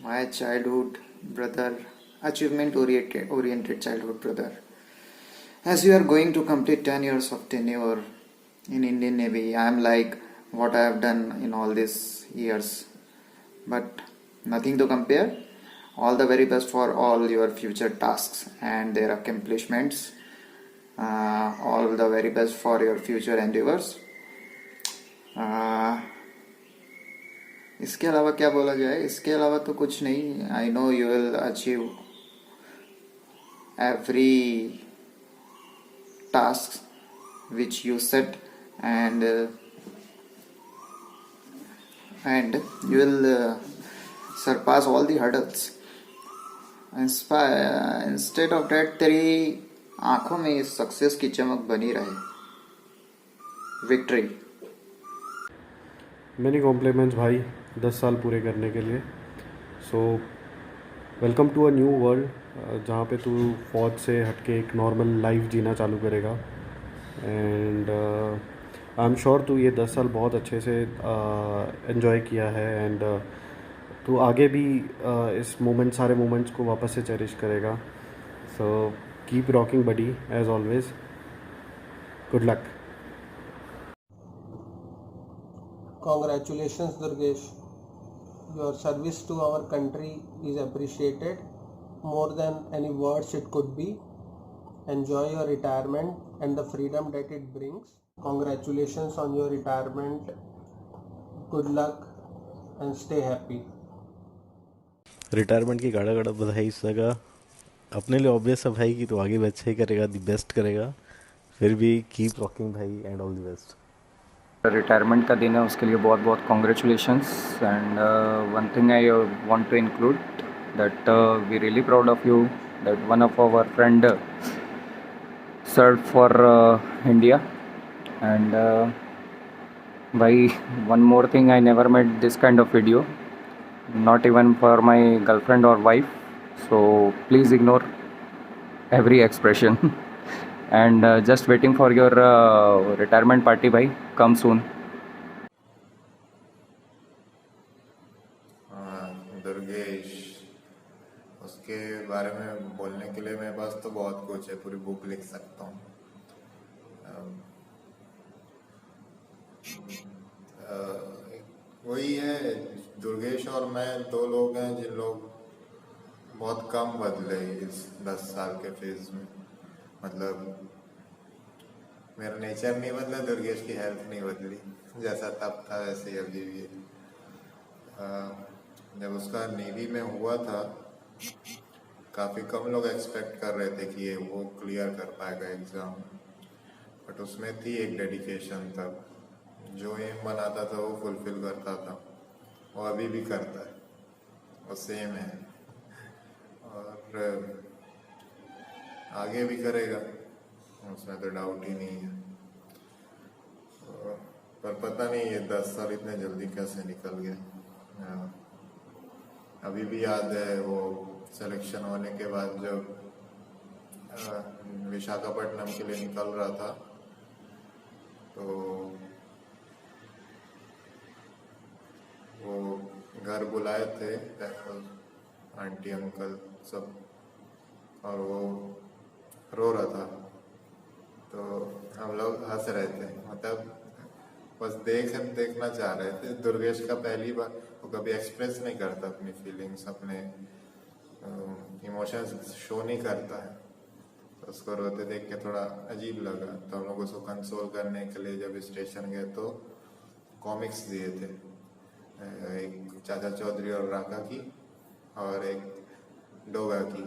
my childhood brother, achievement oriented childhood brother. As you are going to complete 10 years of tenure in Indian Navy, I am like what I have done in all these years, but nothing to compare. All the very best for all your future tasks and their accomplishments. All the very best for your future endeavors. इसके अलावा क्या बोला जाए, इसके अलावा तो कुछ नहीं. I know you will achieve every task which you set and you will surpass all the hurdles. Instead of that, तेरी आंखों में इस सक्सेस की चमक बनी रहे. विक्ट्री. मेनी कॉम्प्लीमेंट्स भाई 10 साल पूरे करने के लिए. So welcome to a new world जहाँ पे तू फौज से हटके एक नॉर्मल लाइफ जीना चालू करेगा. एंड आई एम श्योर तू ये 10 साल बहुत अच्छे से एंजॉय किया है. एंड तू आगे भी इस सारे मोमेंट्स को वापस से चेरिश करेगा. So keep rocking buddy as always. Good luck. Congratulations, Durgesh. Your service to our country is appreciated more than any words it could be. Enjoy your retirement and the freedom that it brings. Congratulations on your retirement. Good luck and stay happy. Retirement की गाड़ा गाड़ा बधाई इस जगह. अपने लिए obvious है भाई कि तो आगे भी अच्छा ही करेगा, दी बेस्ट करेगा. फिर भी कीप रॉकिंग भाई and all the best. Retirement का दिन है, उसके लिए बहुत बहुत congratulations. And one thing I want to include that we really proud of you that one of our friend served for India. And by one more thing, I never made this kind of video, not even for my girlfriend or wife, so please ignore every expression. And just waiting for your retirement party, bhai. Come soon. Durgesh, उसके बारे में बोलने के लिए मेरे पास तो बहुत कुछ है, पूरी बुक लिख सकता हूँ. वही है, दुर्गेश और मैं दो लोग हैं जिन लोग बहुत कम बदले इस 10 साल के फेज में. मतलब मेरा नेचर नहीं बदला, दुर्गेश की हेल्थ नहीं बदली. जैसा तब था वैसे ही अभी भी है. जब उसका नेवी में हुआ था, काफ़ी कम लोग एक्सपेक्ट कर रहे थे कि ये वो क्लियर कर पाएगा एग्ज़ाम, बट उसमें थी एक डेडिकेशन. तब जो एम बनाता था वो फुलफिल करता था. वो अभी भी करता है, वो सेम है और आगे भी करेगा, उसमें तो डाउट ही नहीं है. पर पता नहीं ये 10 साल इतने जल्दी कैसे निकल गए. अभी भी याद है वो सिलेक्शन होने के बाद जब विशाखापट्टनम के लिए निकल रहा था, तो वो घर बुलाए थे आंटी अंकल सब, और वो रो रहा था. तो हम लोग हंस रहे थे, मतलब बस देखना चाह रहे थे. दुर्गेश का पहली बार, वो कभी एक्सप्रेस नहीं करता अपनी फीलिंग्स, अपने इमोशंस शो नहीं करता है. तो उसको रोते देख के थोड़ा अजीब लगा. तो हम लोग उसको कंसोल करने के लिए जब स्टेशन गए तो कॉमिक्स दिए थे, एक चाचा चौधरी और राका की और एक डोगा की.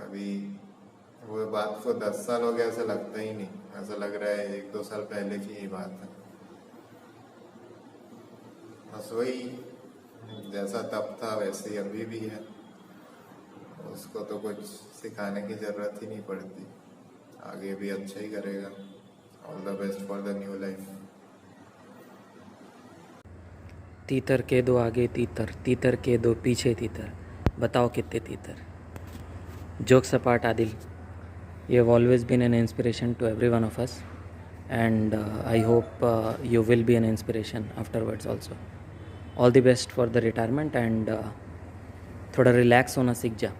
अभी वो बात को 10 साल हो गया ऐसा लगता ही नहीं. ऐसा लग रहा है 1-2 साल पहले की ही बात है. बस वही, जैसा तब था वैसे ही अभी भी है. उसको तो कुछ सिखाने की जरूरत ही नहीं पड़ती. आगे भी अच्छा ही करेगा. All the best for the new life. तीतर के दो आगे तीतर, तीतर के दो पीछे तीतर, बताओ कितने तीतर. Jokes apart, Adil, you have always been an inspiration to every one of us, and I hope you will be an inspiration afterwards also. All the best for the retirement and थोड़ा relax होना सीख जा.